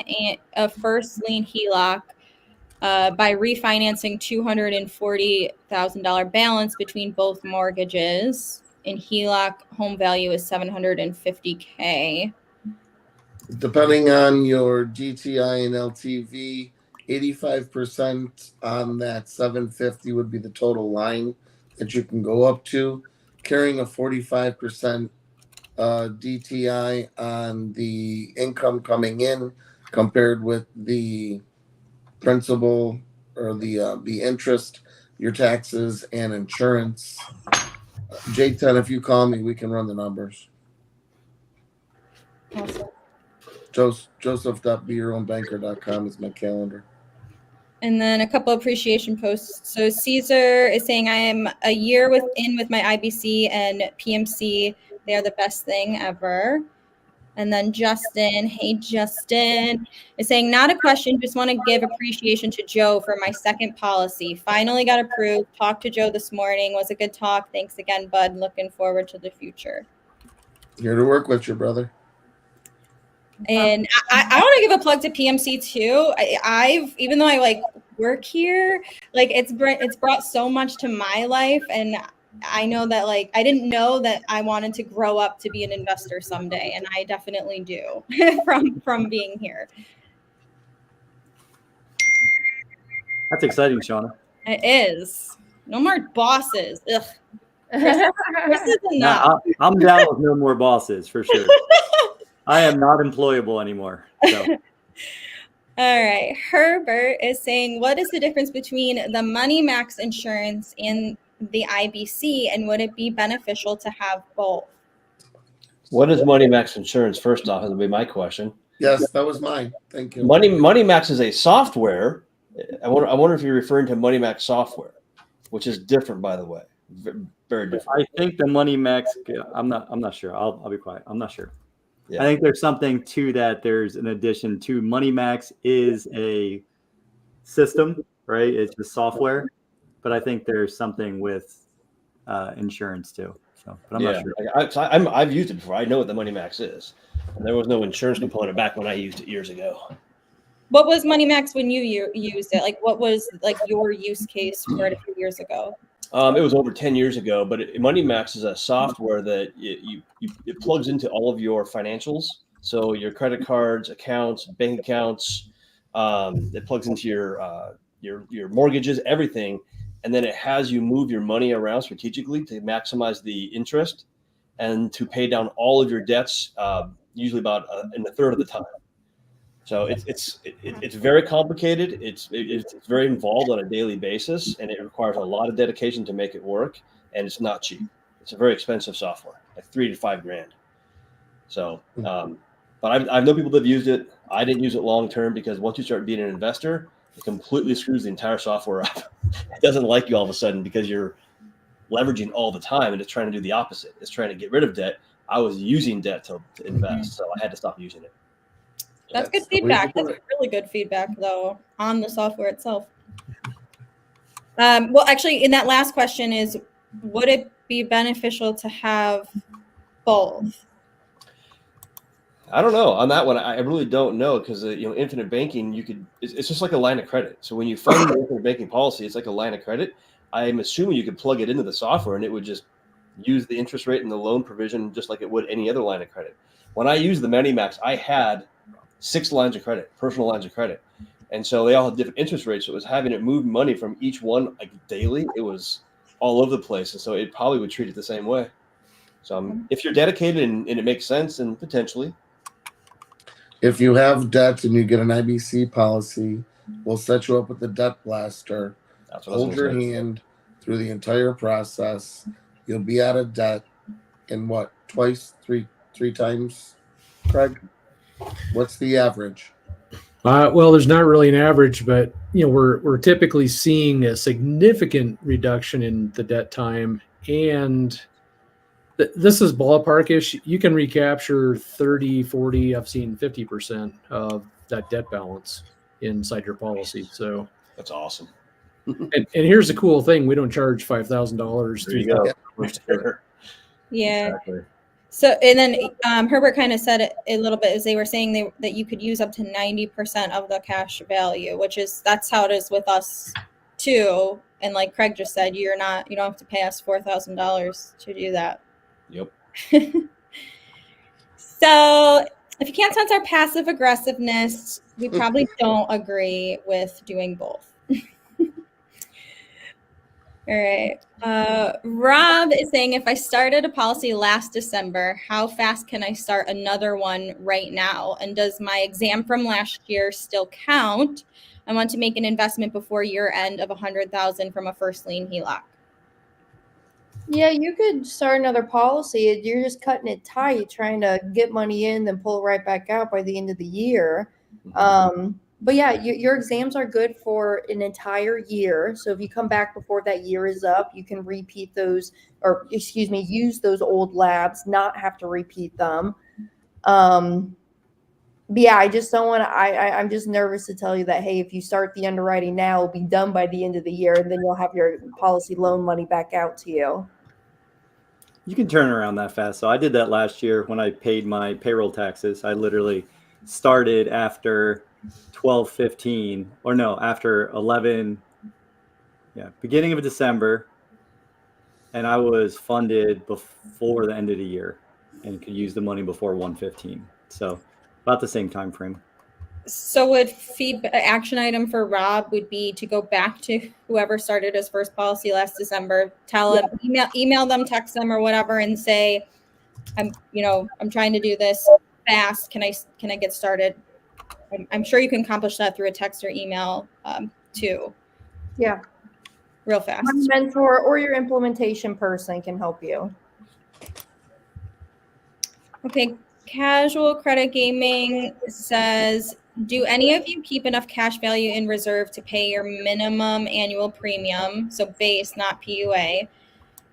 a first lien HELOC by refinancing $240,000 balance between both mortgages? In HELOC, home value is $750K. Depending on your DTI and LTV, 85% on that 750 would be the total line that you can go up to. Carrying a 45% DTI on the income coming in compared with the principal or the interest, your taxes, and insurance. J10, if you call me, we can run the numbers. Awesome. Joseph.beyourownbanker.com is my calendar. And then a couple appreciation posts. So Caesar is saying, I am a year with my IBC and PMC. They are the best thing ever. And then Justin, hey Justin, is saying, not a question, just want to give appreciation to Joe for my second policy. Finally got approved. Talked to Joe this morning. Was a good talk. Thanks again, bud. Looking forward to the future. Here to work with you, brother. And I want to give a plug to PMC too. I've even though I like work here, like it's brought so much to my life, and I know that like I didn't know that I wanted to grow up to be an investor someday, and I definitely do from being here. That's exciting, Shauna. It is. No more bosses. Ugh. Chris is enough. No, I'm down with no more bosses for sure. I am not employable anymore. So. All right. Herbert is saying, what is the difference between the Money Max insurance and the IBC, and would it be beneficial to have both? What is Money Max insurance? First off, that'll be my question. Yes, that was mine. Thank you. Money Max is a software. I wonder if you're referring to Money Max software, which is different, by the way. Very different. I think the Money Max. I'm not sure. I'll be quiet. I'm not sure. Yeah. I think there's something to that. There's an addition to Money Max is a system, right? It's the software, but I think there's something with insurance too. So, but I'm not sure. I've used it before. I know what the Money Max is. And there was no insurance component back when I used it years ago. What was Money Max when you used it? Like, what was like your use case for it a few years ago? It was over 10 years ago, but Money Max is a software that it plugs into all of your financials. So your credit cards, accounts, bank accounts, it plugs into your mortgages, everything. And then it has you move your money around strategically to maximize the interest and to pay down all of your debts, usually about in a third of the time. So it's very complicated. It's very involved on a daily basis, and it requires a lot of dedication to make it work. And it's not cheap. It's a very expensive software, like $3,000 to $5,000. So, but I know people that have used it. I didn't use it long term because once you start being an investor, it completely screws the entire software up. It doesn't like you all of a sudden because you're leveraging all the time, and it's trying to do the opposite. It's trying to get rid of debt. I was using debt to invest, so I had to stop using it. That's good feedback. That's really good feedback, though, on the software itself. Well, actually, in that last question is, would it be beneficial to have both? I don't know on that one. I really don't know because infinite banking, it's just like a line of credit. So when you fund the infinite banking policy, it's like a line of credit. I'm assuming you could plug it into the software and it would just use the interest rate and the loan provision just like it would any other line of credit. When I used the Money Max, I had 6 lines of credit, personal lines of credit. And so they all had different interest rates. So it was having it move money from each one like daily. It was all over the place. And so it probably would treat it the same way. So if you're dedicated and it makes sense, and potentially. If you have debt and you get an IBC policy, we'll set you up with the debt blaster. Hold your hand through the entire process. You'll be out of debt in what, three times, Craig? What's the average? Well, there's not really an average, but we're typically seeing a significant reduction in the debt time, and this is ballparkish. You can recapture 30, 40, I've seen 50% of that debt balance inside your policy. So that's awesome. And here's the cool thing: we don't charge $5,000. There you go. Yeah. Exactly. So, and then Herbert kind of said it a little bit, as they were saying that you could use up to 90% of the cash value, that's how it is with us too. And like Craig just said, you don't have to pay us $4,000 to do that. Yep. So if you can't sense our passive aggressiveness, we probably don't agree with doing both. All right. Rob is saying, if I started a policy last December, how fast can I start another one right now? And does my exam from last year still count? I want to make an investment before year end of $100,000 from a first lien HELOC. Yeah, you could start another policy. You're just cutting it tight, trying to get money in, then pull it right back out by the end of the year. But yeah, your exams are good for an entire year. So if you come back before that year is up, you can repeat those, or excuse me, use those old labs, not have to repeat them. But yeah, I just don't want to. I'm just nervous to tell you that, hey, if you start the underwriting now, it'll be done by the end of the year, and then you'll have your policy loan money back out to you. You can turn around that fast. So I did that last year when I paid my payroll taxes. I literally started after 12/15, or no, after 11, beginning of December, and I was funded before the end of the year and could use the money before 1/15. So about the same time frame. So would action item for Rob would be to go back to whoever started his first policy last December, tell him, email them, text them or whatever, and say, I'm trying to do this fast. Can I get started? I'm sure you can accomplish that through a text or email too. Yeah. Real fast. Money mentor or your implementation person can help you. Okay. Casual Credit Gaming says, do any of you keep enough cash value in reserve to pay your minimum annual premium, so base, not PUA,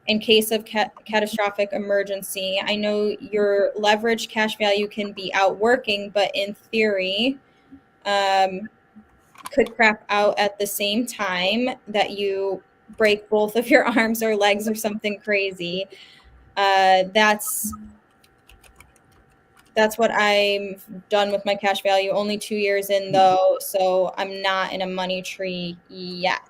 in case of catastrophic emergency? I know your leverage cash value can be out working, but in theory, could crap out at the same time that you break both of your arms or legs or something crazy. That's what I've done with my cash value. Only 2 years in though, so I'm not in a money tree yet.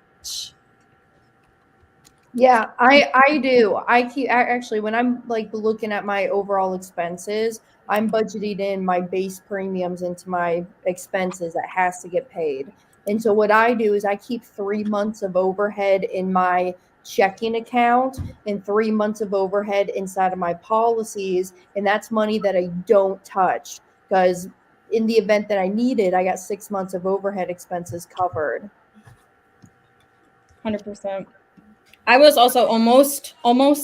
Yeah, I do. Actually, when I'm like looking at my overall expenses, I'm budgeting in my base premiums into my expenses that has to get paid. And so what I do is I keep 3 months of overhead in my checking account and 3 months of overhead inside of my policies. And that's money that I don't touch, because in the event that I need it, I got 6 months of overhead expenses covered. 100%. I was also almost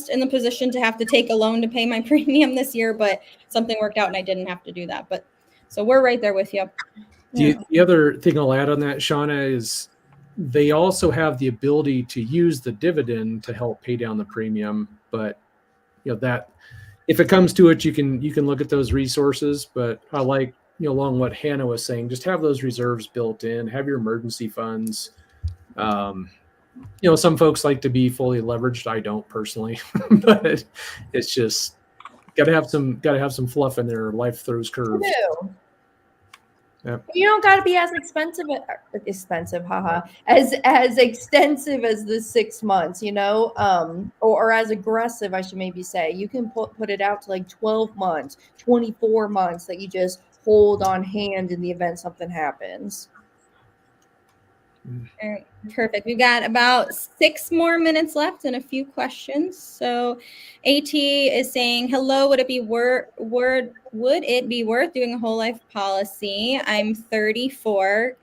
in the position to have to take a loan to pay my premium this year, but something worked out and I didn't have to do that. But so we're right there with you. The other thing I'll add on that, Shauna, is they also have the ability to use the dividend to help pay down the premium. But that if it comes to it, you can look at those resources. But I like along what Hannah was saying, just have those reserves built in, have your emergency funds. Some folks like to be fully leveraged. I don't personally, but it's just gotta have some fluff in there. Life throws curves. Yep. You don't got to be as expensive, as extensive as the 6 months, or as aggressive, I should maybe say. You can put it out to like 12 months, 24 months that you just hold on hand in the event something happens. All right, perfect. We've got about 6 more minutes left and a few questions. So AT is saying, hello, would it be worth doing a whole life policy? I'm 34,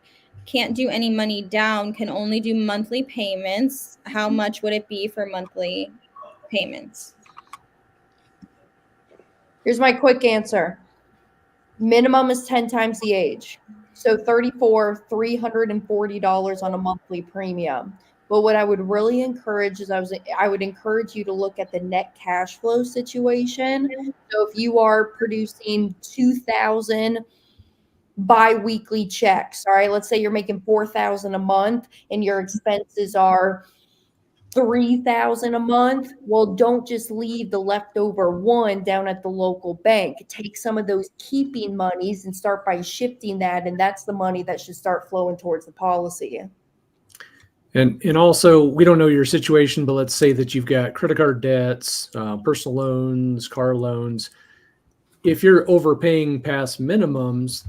can't do any money down, can only do monthly payments. How much would it be for monthly payments? Here's my quick answer. Minimum is 10 times the age. So 34, $340 on a monthly premium. But what I would really encourage is I would encourage you to look at the net cash flow situation. So if you are producing 2,000 bi-weekly checks, all right, let's say you're making 4,000 a month and your expenses are 3,000 a month. Well, don't just leave the leftover one down at the local bank. Take some of those keeping monies and start by shifting that, and that's the money that should start flowing towards the policy. And also, we don't know your situation, but let's say that you've got credit card debts, personal loans, car loans. If you're overpaying past minimums,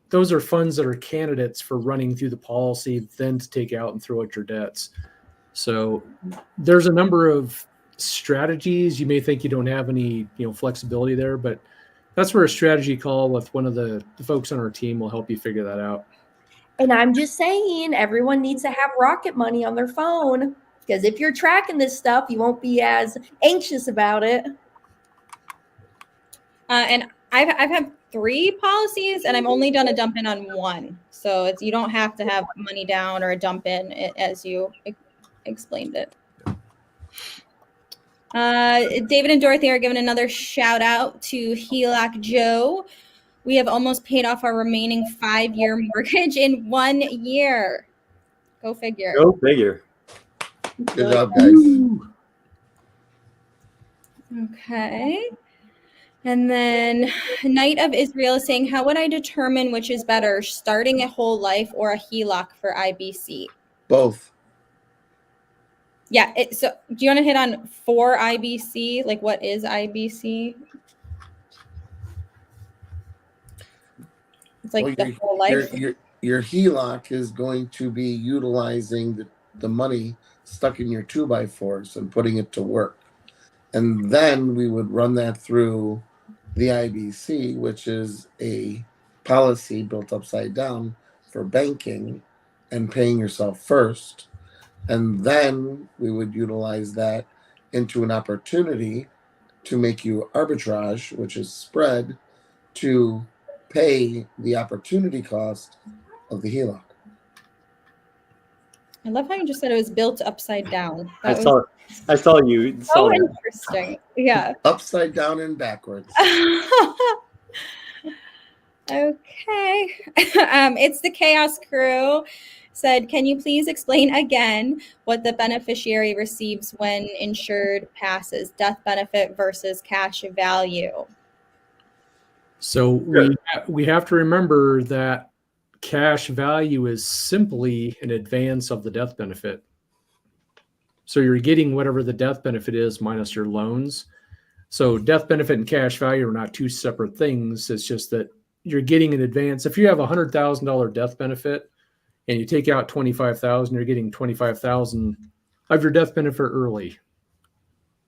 those are funds that are candidates for running through the policy, then to take out and throw at your debts. So there's a number of strategies. You may think you don't have any, flexibility there, but that's where a strategy call with one of the folks on our team will help you figure that out. And I'm just saying, everyone needs to have Rocket Money on their phone, because if you're tracking this stuff, you won't be as anxious about it. And I've had 3 policies, and I've only done a dump in on 1. So you don't have to have money down or a dump in, as you explained it. David and Dorothy are giving another shout out to HELOC Joe. We have almost paid off our remaining 5-year mortgage in 1 year. Go figure. Go figure. Good job, guys. Okay. And then Knight of Israel is saying, how would I determine which is better, starting a whole life or a HELOC for IBC? Both. Yeah. So do you want to hit on for IBC? Like, what is IBC? It's like the whole life. Your HELOC is going to be utilizing the money stuck in your 2x4s and putting it to work. And then we would run that through the IBC, which is a policy built upside down for banking and paying yourself first. And then we would utilize that into an opportunity to make you arbitrage, which is spread, to pay the opportunity cost of the HELOC. I love how you just said it was built upside down. I saw you. So interesting. Yeah. Upside down and backwards. Okay. It's the Chaos Crew. Said, can you please explain again what the beneficiary receives when insured passes, death benefit versus cash value? So we have to remember that cash value is simply an advance of the death benefit. So you're getting whatever the death benefit is minus your loans. So death benefit and cash value are not two separate things. It's just that you're getting an advance. If you have a $100,000 death benefit and you take out $25,000, you're getting $25,000 of your death benefit early.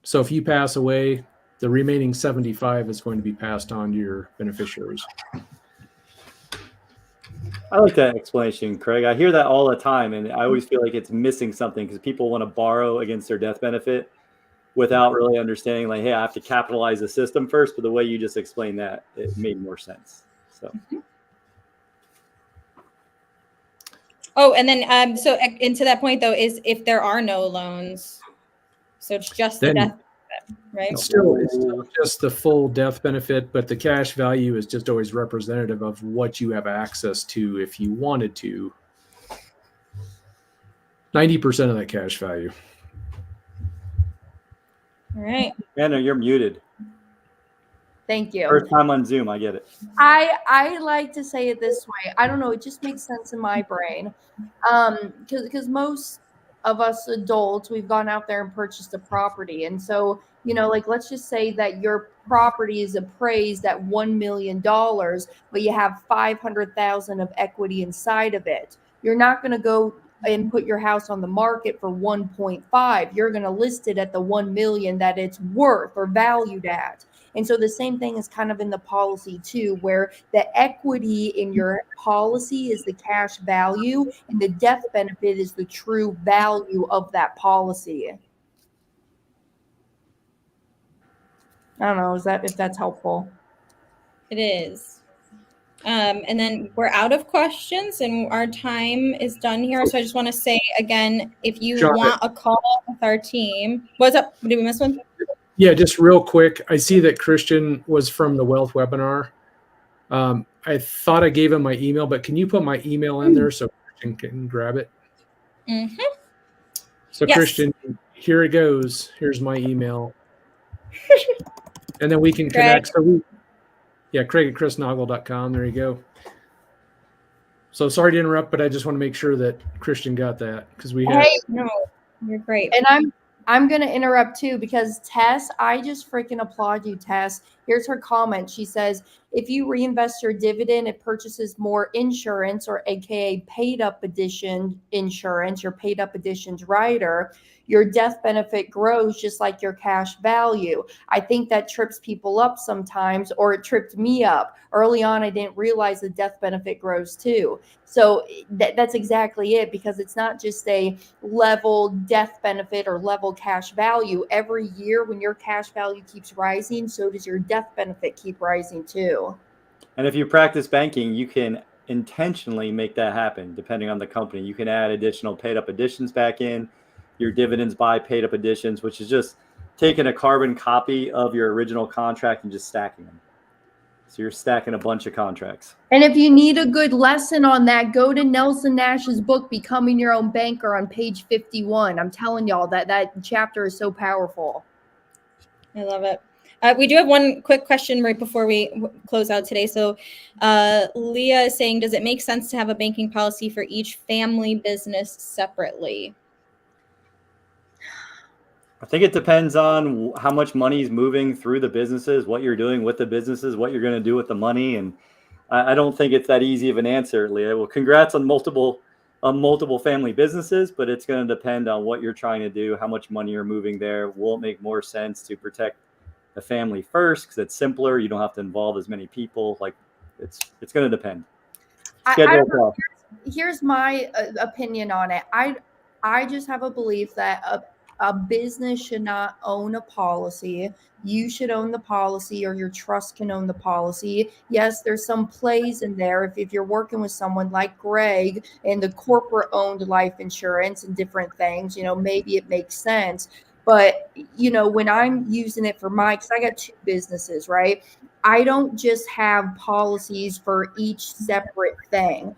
So if you pass away, the remaining 75 is going to be passed on to your beneficiaries. I like that explanation, Craig. I hear that all the time, and I always feel like it's missing something because people want to borrow against their death benefit without really understanding, like, hey, I have to capitalize the system first. But the way you just explained that, it made more sense. So. Oh, and then so and to that point though, is if there are no loans, so it's just the death benefit, right? It's still just the full death benefit, but the cash value is just always representative of what you have access to if you wanted to. 90% of that cash value. All right. Anna, you're muted. Thank you. First time on Zoom, I get it. I like to say it this way. I don't know. It just makes sense in my brain. Because most of us adults, we've gone out there and purchased a property. And so, like, let's just say that your property is appraised at $1 million, but you have 500,000 of equity inside of it. You're not going to go and put your house on the market for 1.5. You're going to list it at the 1 million that it's worth or valued at. And so the same thing is kind of in the policy too, where the equity in your policy is the cash value and the death benefit is the true value of that policy. I don't know, if that's helpful. It is. And then we're out of questions and our time is done here. So I just want to say again, if you want a call with our team, what's up? Did we miss one? Yeah, just real quick. I see that Christian was from the Wealth webinar. I thought I gave him my email, but can you put my email in there so Christian can grab it? Mm-hmm. So yes. Christian, here it goes. Here's my email. And then we can connect. So Craig at chrisnoggle.com. There you go. So sorry to interrupt, but I just want to make sure that Christian got that because we have. Hey, no, you're great. And I'm going to interrupt too because Tess, I just freaking applaud you, Tess. Here's her comment. She says, if you reinvest your dividend, it purchases more insurance, or AKA paid up edition insurance, your paid up editions rider. Your death benefit grows just like your cash value. I think that trips people up sometimes, or it tripped me up. Early on, I didn't realize the death benefit grows too. So that's exactly it, because it's not just a level death benefit or level cash value. Every year when your cash value keeps rising, so does your death benefit keep rising too. And if you practice banking, you can intentionally make that happen depending on the company. You can add additional paid up additions back in your dividends by paid up additions, which is just taking a carbon copy of your original contract and just stacking them. So you're stacking a bunch of contracts. And if you need a good lesson on that, go to Nelson Nash's book, Becoming Your Own Banker, on page 51. I'm telling y'all that chapter is so powerful. I love it. We do have one quick question right before we close out today. So Leah is saying, does it make sense to have a banking policy for each family business separately? I think it depends on how much money is moving through the businesses, what you're doing with the businesses, what you're going to do with the money. And I don't think it's that easy of an answer, Leah. Well, congrats on multiple family businesses, but it's going to depend on what you're trying to do, how much money you're moving there. Will it make more sense to protect the family first because it's simpler? You don't have to involve as many people. Like it's going to depend. Here's my opinion on it. I just have a belief that a business should not own a policy. You should own the policy, or your trust can own the policy. Yes, there's some plays in there. If you're working with someone like Greg and the corporate owned life insurance and different things, maybe it makes sense. But, when I'm using it for because I got two businesses, right? I don't just have policies for each separate thing.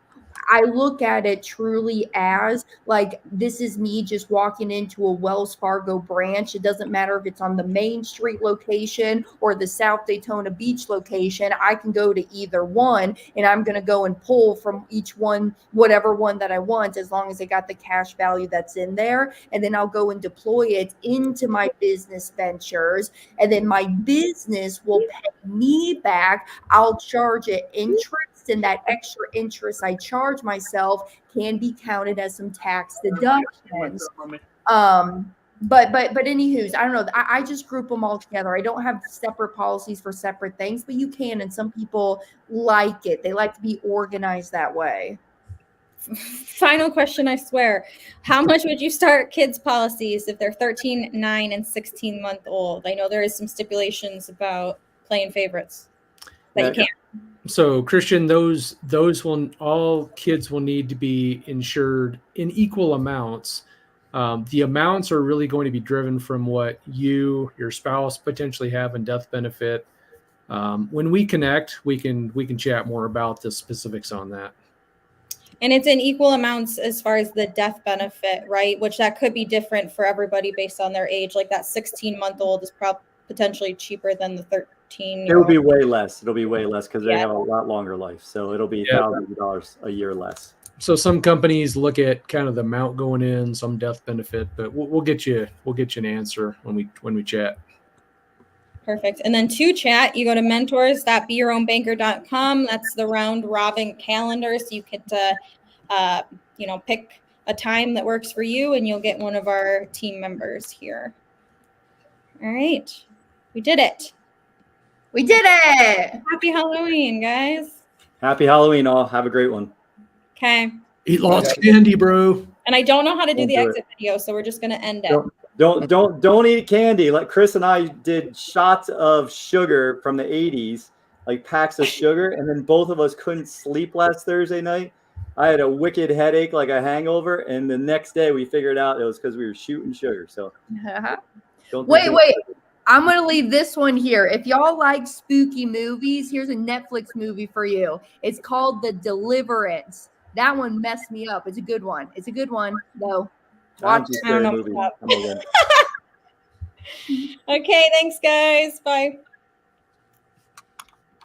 I look at it truly as like, this is me just walking into a Wells Fargo branch. It doesn't matter if it's on the Main Street location or the South Daytona Beach location. I can go to either one, and I'm going to go and pull from each one, whatever one that I want, as long as I got the cash value that's in there. And then I'll go and deploy it into my business ventures. And then my business will pay me back. I'll charge it interest, and that extra interest I charge myself can be counted as some tax deductions. But anywho's, I don't know. I just group them all together. I don't have separate policies for separate things, but you can, and some people like it. They like to be organized that way. Final question, I swear. How much would you start kids' policies if they're 13, 9, and 16-month-old? I know there is some stipulations about playing favorites that you can't. So Christian, those all kids will need to be insured in equal amounts. The amounts are really going to be driven from what your spouse potentially have in death benefit. When we connect, we can chat more about the specifics on that. And it's in equal amounts as far as the death benefit, right? Which that could be different for everybody based on their age. Like that 16-month-old is potentially cheaper than the 13-year-old. It'll be way less. It'll be way less because they have a lot longer life. So it'll be thousands of dollars a year less. So some companies look at kind of the amount going in, some death benefit, but we'll get you an answer when we chat. Perfect. And then to chat, you go to mentors.beyourownbanker.com. That's the round robin calendar. So you could, pick a time that works for you, and you'll get one of our team members here. All right. We did it. We did it. Happy Halloween, guys. Happy Halloween, all. Have a great one. Okay. Eat lots of candy, bro. And I don't know how to do the exit video, so we're just going to end it. Don't eat candy. Like Chris and I did shots of sugar from the 80s, like packs of sugar, and then both of us couldn't sleep last Thursday night. I had a wicked headache, like a hangover, and the next day we figured out it was because we were shooting sugar. So wait. I'm going to leave this one here. If y'all like spooky movies, here's a Netflix movie for you. It's called The Deliverance. That one messed me up. It's a good one. though. Watch it. I don't know. Okay, thanks, guys. Bye.